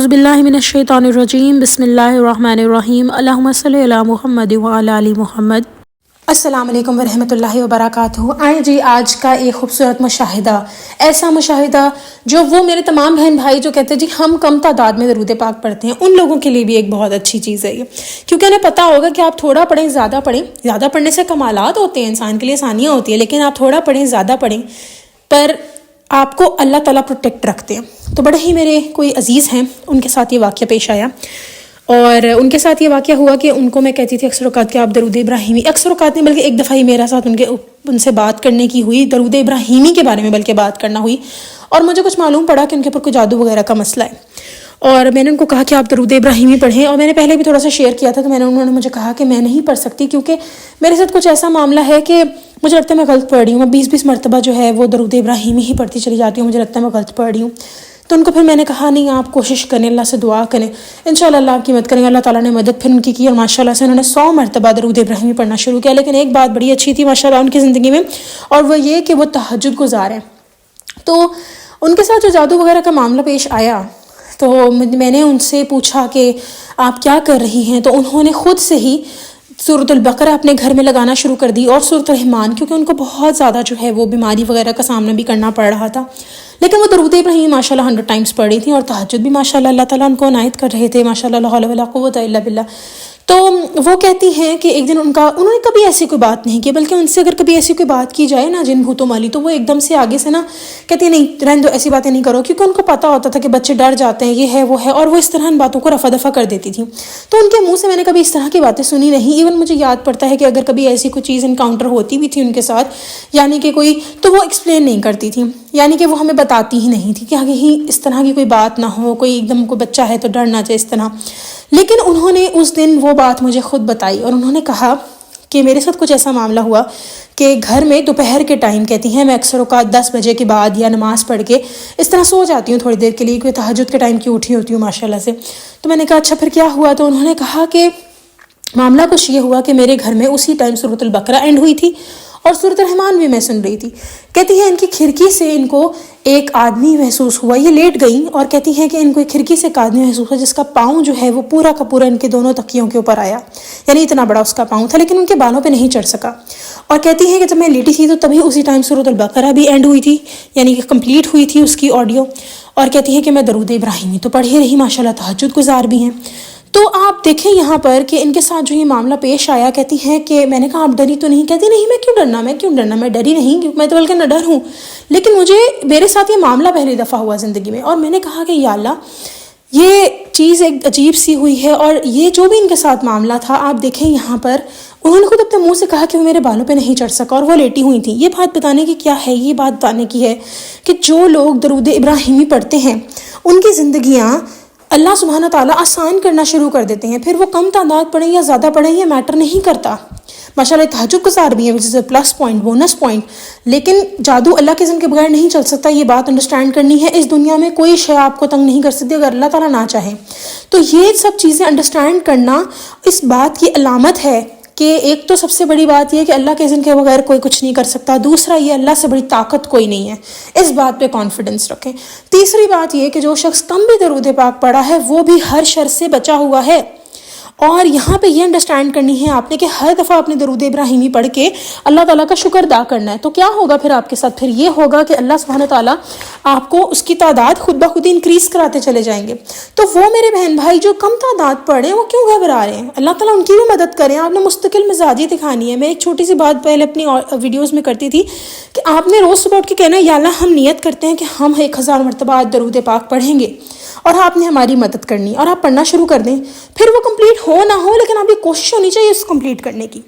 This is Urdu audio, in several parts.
اعوذ باللہ من الشیطان الرجیم بسم اللہ الرحمن الرحیم اللہم صلی علی محمد وعلی آل محمد۔ السلام علیکم ورحمۃ اللہ وبرکاتہ۔ آئیں جی آج کا ایک خوبصورت مشاہدہ، ایسا مشاہدہ جو وہ میرے تمام بہن بھائی جو کہتے ہیں جی ہم کم تعداد میں درود پاک پڑھتے ہیں، ان لوگوں کے لیے بھی ایک بہت اچھی چیز ہے یہ، کیونکہ انہیں پتہ ہوگا کہ آپ تھوڑا پڑھیں زیادہ پڑھیں، زیادہ پڑھنے سے کمالات ہوتے ہیں، انسان کے لیے آسانیاں ہوتی ہیں، لیکن آپ تھوڑا پڑھیں زیادہ پڑھیں پر آپ کو اللہ تعالیٰ پروٹیکٹ رکھتے ہیں۔ تو بڑے ہی میرے کوئی عزیز ہیں، ان کے ساتھ یہ واقعہ پیش آیا، اور ان کے ساتھ یہ واقعہ ہوا کہ ان کو میں کہتی تھی اکثر اوقات کہ آپ درود ابراہیمی، اکثر اوقات نہیں بلکہ ایک دفعہ ہی میرا ساتھ ان سے بات کرنے کی ہوئی، درود ابراہیمی کے بارے میں بلکہ بات کرنا ہوئی، اور مجھے کچھ معلوم پڑا کہ ان کے اوپر کوئی جادو وغیرہ کا مسئلہ ہے، اور میں نے ان کو کہا کہ آپ درود ابراہیمی پڑھیں، اور میں نے پہلے بھی تھوڑا سا شیئر کیا تھا، تو انہوں نے مجھے کہا کہ میں نہیں پڑھ سکتی کیونکہ میرے ساتھ کچھ ایسا معاملہ ہے کہ مجھے لگتا ہے میں غلط پڑھ رہی ہوں، میں 20 مرتبہ جو ہے وہ درود ابراہیمی ہی پڑھتی چلی جاتی ہوں، مجھے لگتا ہے میں غلط پڑھ رہی ہوں۔ تو ان کو پھر میں نے کہا نہیں، آپ کوشش کریں، اللہ سے دعا کریں، انشاءاللہ اللہ آپ کی مدد کریں۔ اللہ تعالیٰ نے مدد پھر ان کی اور ماشاءاللہ سے انہوں نے 100 مرتبہ درود ابراہیمی پڑھنا شروع کیا۔ لیکن ایک بات بڑی اچھی تھی ماشاءاللہ ان کی زندگی میں، اور وہ یہ کہ وہ تہجد گزار ہیں۔ تو ان کے ساتھ جو جادو وغیرہ کا معاملہ پیش آیا تو میں نے ان سے پوچھا کہ آپ کیا کر رہی ہیں، تو انہوں نے خود سے ہی سورۃ البقرہ اپنے گھر میں لگانا شروع کر دی، اور سورۃ الرحمن، کیونکہ ان کو بہت زیادہ جو ہے وہ بیماری وغیرہ کا سامنا بھی کرنا پڑ رہا تھا، لیکن وہ درود ابراہیم ماشاءاللہ 100 ٹائمز پڑھ رہی تھیں، اور تہجد بھی ماشاءاللہ اللہ تعالیٰ ان کو عنایت کر رہے تھے، ماشاءاللہ لا حول ولا قوۃ الا باللہ۔ تو وہ کہتی ہیں کہ ایک دن انہوں نے کبھی ایسی کوئی بات نہیں کی، بلکہ ان سے اگر کبھی ایسی کوئی بات کی جائے نا جن بھوتوں والی، تو وہ ایک دم سے آگے سے نا کہتی ہیں نہیں رہنے دو، ایسی باتیں نہیں کرو، کیونکہ ان کو پتہ ہوتا تھا کہ بچے ڈر جاتے ہیں، یہ ہے وہ ہے، اور وہ اس طرح ان باتوں کو رفع دفع کر دیتی تھیں۔ تو ان کے منہ سے میں نے کبھی اس طرح کی باتیں سنی نہیں، ایون مجھے یاد پڑتا ہے کہ اگر کبھی ایسی کوئی چیز انکاؤنٹر ہوتی بھی تھی ان کے ساتھ، یعنی کہ کوئی، تو وہ ایکسپلین نہیں کرتی تھی، یعنی کہ وہ ہمیں بتاتی ہی نہیں تھی کہ آگے ہی اس طرح کی کوئی بات نہ ہو، کوئی ایک دم کوئی بچہ ہے تو ڈر نہ جائے اس طرح۔ لیکن انہوں نے اس دن وہ بات مجھے خود بتائی، اور انہوں نے کہا کہ میرے ساتھ کچھ ایسا معاملہ ہوا کہ گھر میں دوپہر کے ٹائم کہتی ہیں میں اکثر اوقات 10 بجے کے بعد یا نماز پڑھ کے اس طرح سو جاتی ہوں تھوڑی دیر کے لیے، کیونکہ تہجد کے ٹائم کی اٹھی ہوتی ہوں ماشاءاللہ سے۔ تو میں نے کہا اچھا پھر کیا ہوا، تو انہوں نے کہا کہ معاملہ کچھ یہ ہوا کہ میرے گھر میں اسی ٹائم سورۃ البقرہ اینڈ ہوئی تھی، اور سورۃ الرحمن بھی میں سن رہی تھی۔ کہتی ہیں ان کی کھڑکی سے ان کو ایک آدمی محسوس ہوا، یہ لیٹ گئیں، اور کہتی ہیں کہ ان کو کھڑکی سے ایک آدمی محسوس ہوا جس کا پاؤں جو ہے وہ پورا کا پورا ان کے دونوں تکیوں کے اوپر آیا، یعنی اتنا بڑا اس کا پاؤں تھا، لیکن ان کے بالوں پہ نہیں چڑھ سکا۔ اور کہتی ہیں کہ جب میں لیٹی تھی تو تبھی اسی ٹائم سورۃ البقرہ بھی اینڈ ہوئی تھی، یعنی کہ کمپلیٹ ہوئی تھی اس کی آڈیو، اور کہتی ہیں کہ میں درود ابراہیمی تو پڑھ ہی رہی، ماشاءاللہ تہجد گزار بھی ہیں۔ تو آپ دیکھیں یہاں پر کہ ان کے ساتھ جو یہ معاملہ پیش آیا، کہتی ہیں کہ میں نے کہا آپ ڈری تو نہیں؟ کہتی نہیں میں کیوں ڈرنا، میں ڈری نہیں، میں تو بلکہ نہ ڈر ہوں، لیکن میرے ساتھ یہ معاملہ پہلی دفعہ ہوا زندگی میں، اور میں نے کہا کہ یا اللہ یہ چیز ایک عجیب سی ہوئی ہے، اور یہ جو بھی ان کے ساتھ معاملہ تھا آپ دیکھیں یہاں پر انہوں نے خود اپنے منہ سے کہا کہ وہ میرے بالوں پہ نہیں چڑھ سکا، اور وہ لیٹی ہوئی تھیں۔ یہ بات بتانے کی کیا ہے، یہ بات بتانے کی ہے کہ جو لوگ درود ابراہیمی پڑھتے ہیں ان کی زندگیاں اللہ سبحانہ تعالیٰ آسان کرنا شروع کر دیتے ہیں، پھر وہ کم تعداد پڑھیں یا زیادہ پڑھیں یہ میٹر نہیں کرتا۔ ماشاءاللہ تہجد گزار بھی ہے، وچ از اے پلس پوائنٹ، بونس پوائنٹ، لیکن جادو اللہ کے اذن کے بغیر نہیں چل سکتا، یہ بات انڈرسٹینڈ کرنی ہے۔ اس دنیا میں کوئی شے آپ کو تنگ نہیں کر سکتی اگر اللہ تعالیٰ نہ چاہے، تو یہ سب چیزیں انڈرسٹینڈ کرنا اس بات کی علامت ہے کہ ایک تو سب سے بڑی بات یہ کہ اللہ کے اذن کے بغیر کوئی کچھ نہیں کر سکتا، دوسرا یہ اللہ سے بڑی طاقت کوئی نہیں ہے، اس بات پہ کانفیڈنس رکھیں۔ تیسری بات یہ کہ جو شخص کم بھی درود پاک پڑھا ہے وہ بھی ہر شر سے بچا ہوا ہے، اور یہاں پہ یہ انڈرسٹینڈ کرنی ہے آپ نے کہ ہر دفعہ اپنے درود ابراہیمی پڑھ کے اللہ تعالیٰ کا شکر ادا کرنا ہے۔ تو کیا ہوگا پھر آپ کے ساتھ؟ پھر یہ ہوگا کہ اللہ سبحانہ تعالیٰ آپ کو اس کی تعداد خود بخود انکریز کراتے چلے جائیں گے۔ تو وہ میرے بہن بھائی جو کم تعداد پڑھیں وہ کیوں گھبرا رہے ہیں؟ اللہ تعالیٰ ان کی بھی مدد کریں، آپ نے مستقل مزاجی دکھانی ہے۔ میں ایک چھوٹی سی بات پہلے اپنی ویڈیوز میں کرتی تھی کہ آپ نے روز صبح اٹھ کے کہنا ہے یا اللہ ہم نیت کرتے ہیں کہ ہم 1000 مرتبہ آج درود پاک پڑھیں گے، اور آپ نے ہماری مدد کرنی، اور آپ پڑھنا شروع کر دیں، پھر وہ کمپلیٹ ہو نہ ہو لیکن آپ کی کوشش ہونی چاہیے اس کمپلیٹ کرنے کی،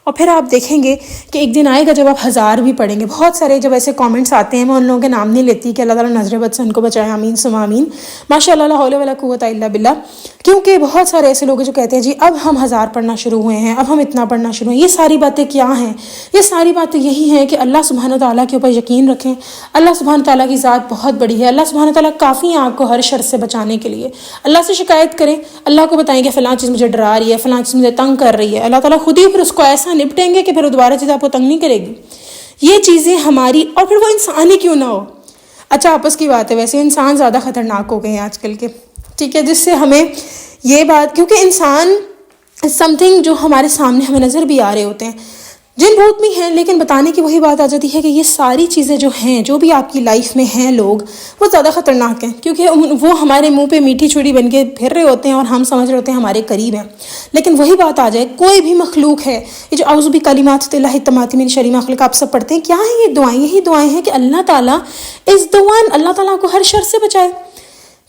اور پھر آپ دیکھیں گے کہ ایک دن آئے گا جب آپ 1000 بھی پڑھیں گے۔ بہت سارے جب ایسے کامنٹس آتے ہیں، میں ان لوگوں کے نام نہیں لیتی کہ اللہ تعالیٰ نظر بد سے ان کو بچائے، آمین ثم آمین، ماشاءاللہ لا حول ولا قوۃ الا باللہ، کیونکہ بہت سارے ایسے لوگ جو کہتے ہیں جی اب ہم 1000 پڑھنا شروع ہوئے ہیں، اب ہم اتنا پڑھنا شروع ہیں۔ یہ ساری باتیں کیا ہیں؟ یہ ساری باتیں یہی ہیں کہ اللہ سبحانہ تعالیٰ کے اوپر یقین رکھیں، اللہ سبحانہ تعالیٰ کی ذات بہت بڑی ہے، اللہ سبحانہ تعالیٰ کافی ہیں آپ کو ہر شر سے بچانے کے لیے۔ اللہ سے شکایت کریں، اللہ کو بتائیں کہ فلاں چیز مجھے ڈرا رہی ہے، فلاں چیز مجھے تنگ کر رہی ہے، اللہ تعالیٰ خود ہی پھر اس کو ایسا نپٹیں گے کہ پھر دوبارہ چیز آپ کو تنگ نہیں کرے گی۔ یہ چیزیں ہماری، اور پھر وہ انسان ہی کیوں نہ ہو، اچھا آپس کی بات ہے، ویسے انسان زیادہ خطرناک ہو گئے ہیں آج کل کے، ٹھیک ہے، جس سے ہمیں یہ بات، کیونکہ انسان سم تھنگ جو ہمارے سامنے ہمیں نظر بھی آ رہے ہوتے ہیں، جن بھوت بھی ہیں، لیکن بتانے کی وہی بات آ جاتی ہے کہ یہ ساری چیزیں جو ہیں، جو بھی آپ کی لائف میں ہیں لوگ، وہ زیادہ خطرناک ہیں، کیونکہ وہ ہمارے منہ پہ میٹھی چھڑی بن کے پھر رہے ہوتے ہیں اور ہم سمجھ رہے ہوتے ہیں ہمارے قریب ہیں، لیکن وہی بات آ جائے، کوئی بھی مخلوق ہے، یہ جو اعوذ بکلمات اللہ التامات من شر ما خلق آپ سب پڑھتے ہیں، کیا ہیں یہ دعائیں؟ یہی دعائیں ہیں کہ اللہ تعالیٰ اللہ تعالیٰ کو ہر شر سے بچائے۔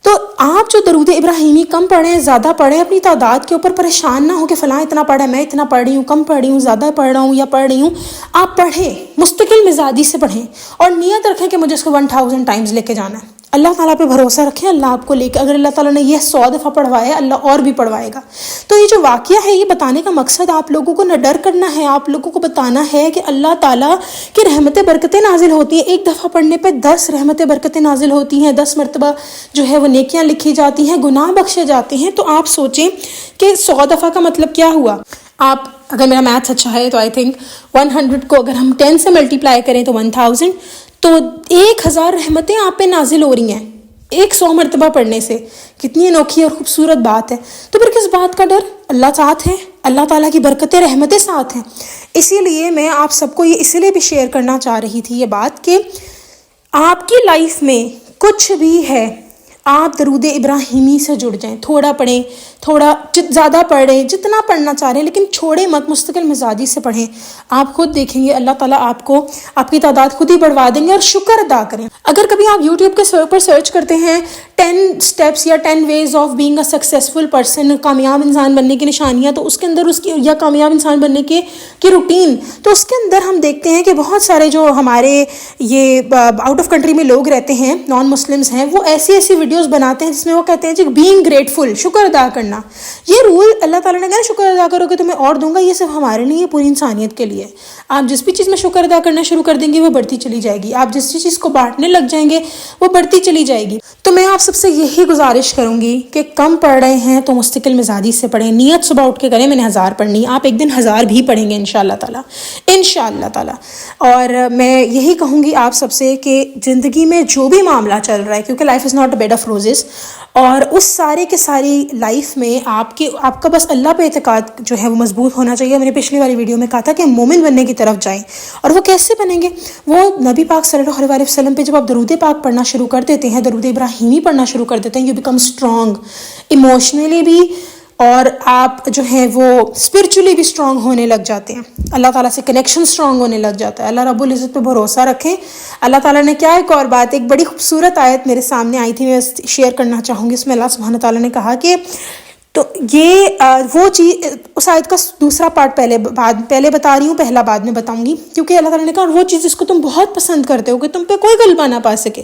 تو آپ جو درود ابراہیمی کم پڑھیں، زیادہ پڑھیں، اپنی تعداد کے اوپر پریشان نہ ہو کہ فلاں اتنا پڑھا ہے، میں اتنا پڑھ رہی ہوں، کم پڑھ رہی ہوں، زیادہ پڑھ رہا ہوں یا پڑھ رہی ہوں۔ آپ پڑھیں، مستقل مزاجی سے پڑھیں، اور نیت رکھیں کہ مجھے اس کو 1000 ٹائمز لے کے جانا ہے۔ اللہ تعالیٰ پہ بھروسہ رکھیں، اللہ آپ کو لے کے، اگر اللہ تعالیٰ نے یہ 100 دفعہ پڑھوایا ہے، اللہ اور بھی پڑھوائے گا۔ تو یہ جو واقعہ ہے، یہ بتانے کا مقصد آپ لوگوں کو نہ ڈر کرنا ہے، آپ لوگوں کو بتانا ہے کہ اللہ تعالیٰ کی رحمتیں برکتیں نازل ہوتی ہیں، ایک دفعہ پڑھنے پہ 10 رحمتیں برکتیں نازل ہوتی ہیں، 10 مرتبہ جو ہے وہ نیکیاں لکھی جاتی ہیں، گناہ بخشے جاتے ہیں۔ تو آپ سوچیں کہ 100 دفعہ کا مطلب کیا ہوا؟ آپ، اگر میرا میتھس اچھا ہے تو آئی تھنک 100 کو اگر ہم 10 سے ملٹیپلائی کریں تو 1000، تو 1000 رحمتیں آپ پہ نازل ہو رہی ہیں 100 مرتبہ پڑھنے سے۔ کتنی انوکھی اور خوبصورت بات ہے۔ تو پھر کس بات کا ڈر؟ اللہ ساتھ ہے، اللہ تعالیٰ کی برکتیں رحمتیں ساتھ ہیں۔ اسی لیے میں آپ سب کو یہ اس لیے بھی شیئر کرنا چاہ رہی تھی یہ بات کہ آپ کی لائف میں کچھ بھی ہے، آپ درود ابراہیمی سے جڑ جائیں، تھوڑا پڑھیں، تھوڑا زیادہ پڑھیں، جتنا پڑھنا چاہ رہے ہیں، لیکن چھوڑیں مت، مستقل مزاجی سے پڑھیں۔ آپ خود دیکھیں گے اللہ تعالیٰ آپ کو، آپ کی تعداد خود ہی بڑھوا دیں گے۔ اور شکر ادا کریں۔ اگر کبھی آپ یوٹیوب کے اوپر سرچ کرتے ہیں 10 اسٹیپس یا 10 ways of being a successful person, کامیاب انسان بننے کی نشانیاں، تو اس کے اندر اس کی، یا کامیاب انسان بننے کی روٹین، تو اس کے اندر ہم دیکھتے ہیں کہ بہت سارے جو ہمارے یہ آؤٹ آف کنٹری میں لوگ رہتے ہیں، نان مسلمس ہیں، وہ ایسی ویڈیوز بناتے ہیں جس میں وہ کہتے ہیں جی بینگ گریٹفل، شکر ادا کرنا۔ یہ رول اللہ تعالیٰ نے کہا شکر ادا کرو کہ تمہیں اور دوں گا، یہ صرف ہمارے نہیں، یہ پوری انسانیت کے لیے۔ آپ جس بھی چیز میں شکر ادا کرنا شروع کر دیں گے وہ بڑھتی چلی جائے گی، آپ جس چیز کو بانٹنے لگ جائیں گے وہ بڑھتی چلی جائے گی۔ تو میں آپ سب سے یہی گزارش کروں گی کہ کم پڑھ رہے ہیں تو مستقل مزاجی سے پڑھیں، نیت صبح اٹھ کے کریں میں نے 1000 پڑھنی، آپ ایک دن 1000 بھی پڑھیں گے انشاءاللہ تعالیٰ۔ اور میں یہی کہوں گی آپ سب سے کہ زندگی میں جو بھی معاملہ چل رہا ہے، کیونکہ life is not a bad of roses, اور اس سارے کے ساری لائف میں آپ کا بس اللہ پہ اعتقاد جو ہے وہ مضبوط ہونا چاہیے۔ میں نے پچھلی والی ویڈیو میں کہا تھا کہ مومن بننے کی طرف جائیں، اور وہ کیسے بنیں گے؟ وہ نبی پاک صلی اللہ علیہ وسلم پہ جب آپ درود پاک پڑھنا شروع کر دیتے ہیں، درود ابراہیمی پڑھنا شروع کر دیتے ہیں، یو بیکم اسٹرانگ ایموشنلی بھی، اور آپ جو ہیں وہ اسپرچولی بھی اسٹرانگ ہونے لگ جاتے ہیں، اللہ تعالیٰ سے کنیکشن اسٹرانگ ہونے لگ جاتا ہے۔ اللہ رب العزت پہ بھروسہ رکھیں۔ اللہ تعالیٰ نے کیا، ایک اور بات، ایک بڑی خوبصورت آیت میرے سامنے آئی تھی، میں شیئر کرنا چاہوں گی۔ اس میں اللہ سبحانہ تعالیٰ نے کہا کہ تو یہ وہ چیز، اس آیت کا دوسرا پارٹ پہلے بتا رہی ہوں، پہلا بعد میں بتاؤں گی، کیونکہ اللہ تعالیٰ نے کہا وہ چیز جس کو تم بہت پسند کرتے ہو کہ تم پہ کوئی غلبہ نہ پا سکے۔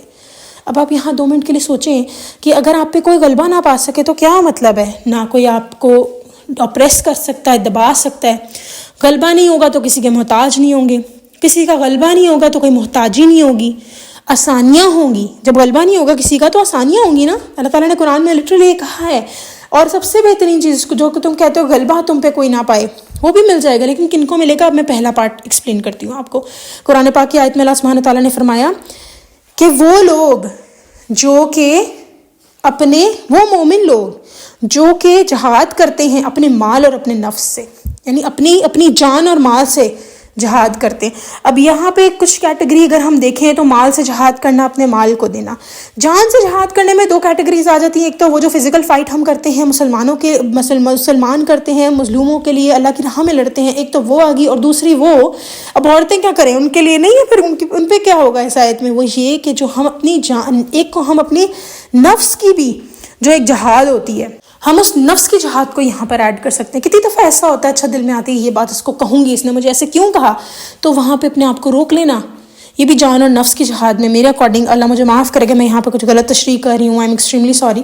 اب آپ یہاں 2 منٹ کے لیے سوچیں کہ اگر آپ پہ کوئی غلبہ نہ پا سکے تو کیا مطلب ہے؟ نہ کوئی آپ کو اپریس کر سکتا ہے، دبا سکتا ہے۔ غلبہ نہیں ہوگا تو کسی کے محتاج نہیں ہوں گے، کسی کا غلبہ نہیں ہوگا تو کوئی محتاجی نہیں ہوگی، آسانیاں ہوں گی۔ جب غلبہ نہیں ہوگا کسی کا تو آسانیاں ہوں گی نا۔ اللہ تعالیٰ نے قرآن میں لٹرلی یہ کہا ہے۔ اور سب سے بہترین چیز جو کہ تم کہتے ہو غلبہ تم پہ کوئی نہ پائے، وہ بھی مل جائے گا، لیکن کن کو ملے گا؟ اب میں پہلا پارٹ ایکسپلین کرتی ہوں آپ کو۔ قرآن پاک کی آیت میں اللہ سبحانہ تعالیٰ نے فرمایا کہ وہ لوگ جو کہ وہ مومن لوگ جو کہ جہاد کرتے ہیں اپنے مال اور اپنے نفس سے، یعنی اپنی جان اور مال سے جہاد کرتے ہیں۔ اب یہاں پہ کچھ کیٹیگری اگر ہم دیکھیں تو مال سے جہاد کرنا، اپنے مال کو دینا۔ جان سے جہاد کرنے میں 2 کیٹیگریز آ جاتی ہیں، ایک تو وہ جو فزیکل فائٹ ہم کرتے ہیں، مسلمان کرتے ہیں، مظلوموں کے لیے اللہ کی راہ میں لڑتے ہیں، ایک تو وہ آ گئی، اور دوسری وہ، اب عورتیں کیا کریں؟ ان کے لیے نہیں ہے، پھر ان پہ کیا ہوگا اس آیت میں؟ وہ یہ کہ جو ہم اپنی جان، ایک کو ہم اپنی نفس کی بھی جو ایک جہاد ہوتی ہے، ہم اس نفس کی جہاد کو یہاں پر ایڈ کر سکتے ہیں۔ کتنی دفعہ ایسا ہوتا ہے، اچھا دل میں آتی ہے یہ بات، اس کو کہوں گی، اس نے مجھے ایسے کیوں کہا، تو وہاں پہ اپنے آپ کو روک لینا۔ یہ بھی جان اور نفس کی جہاد میں میرے اکارڈنگ، اللہ مجھے معاف کرے گا میں یہاں پہ کچھ غلط تشریح کر رہی ہوں، آئی ایم ایکسٹریملی سوری،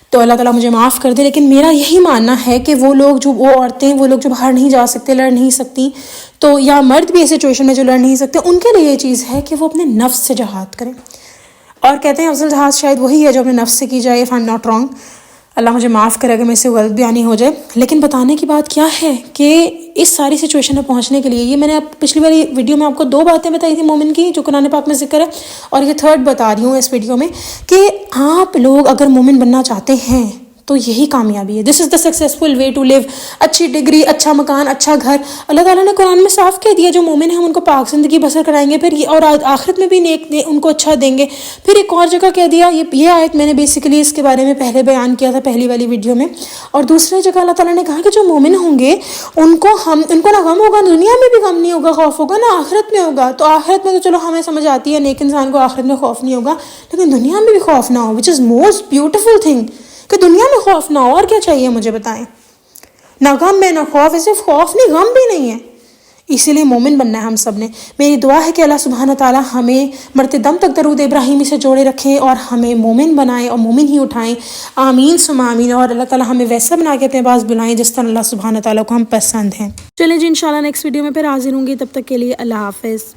تو اللہ تعالیٰ مجھے معاف کر دے، لیکن میرا یہی ماننا ہے کہ وہ عورتیں، وہ لوگ جو باہر نہیں جا سکتے، لڑ نہیں سکتی، تو یا مرد بھی ایسے سچویشن میں جو لڑ نہیں سکتے، ان کے لیے یہ چیز ہے کہ وہ اپنے نفس سے جہاد کریں۔ اور کہتے ہیں افضل جہاد شاید وہی ہے جو اپنے نفس سے کی جائے، if I'm not wrong، اللہ مجھے معاف کرے اگر میں سے غلط بیانی ہو جائے۔ لیکن بتانے کی بات کیا ہے کہ اس ساری سچویشن میں پہنچنے کے لیے، یہ میں نے پچھلی والی ویڈیو میں آپ کو 2 باتیں بتائی تھی مومن کی جو قرآن پاک میں ذکر ہے، اور یہ 3rd بتا رہی ہوں اس ویڈیو میں کہ آپ لوگ اگر مومن بننا چاہتے ہیں تو یہی کامیابی ہے. دس از دا سکسیزفل وے ٹو لیو. اچھی ڈگری، اچھا مکان، اچھا گھر. اللہ تعالیٰ نے قرآن میں صاف کہہ دیا جو مومن ہیں ہم ان کو پاک زندگی بسر کرائیں گے، پھر اور آخرت میں بھی نیک ان کو اچھا دیں گے. پھر ایک اور جگہ کہہ دیا، یہ آیت میں نے بیسیکلی اس کے بارے میں پہلے بیان کیا تھا پہلی والی ویڈیو میں. اور دوسری جگہ اللہ تعالیٰ نے کہا کہ جو مومن ہوں گے ان کو نہ غم ہوگا، دنیا میں بھی غم نہیں ہوگا، خوف ہوگا، نہ آخرت میں ہوگا. تو آخرت میں تو چلو ہمیں سمجھ آتی ہے نیک انسان کو آخرت میں خوف نہیں ہوگا، لیکن دنیا میں بھی خوف نہ ہو، وچ از موسٹ بیوٹیفل تھنگ، کہ دنیا میں خوف نہ ہو. اور کیا چاہیے مجھے بتائیں؟ نہ غم ہے نہ خوف، صرف خوف نہیں غم بھی نہیں ہے. اسی لیے مومن بننا ہے ہم سب نے. میری دعا ہے کہ اللہ سبحانہ تعالیٰ ہمیں مرتے دم تک درود ابراہیمی سے جوڑے رکھیں اور ہمیں مومن بنائیں اور مومن ہی اٹھائیں. آمین ثم آمین. اور اللہ تعالیٰ ہمیں ویسا بنا کے اپنے پاس بلائیں جس طرح اللہ سبحانہ تعالیٰ کو ہم پسند ہیں. چلیں جی، انشاءاللہ نیکسٹ ویڈیو میں پھر حاضر ہوں گی. تب تک کے لیے اللہ حافظ.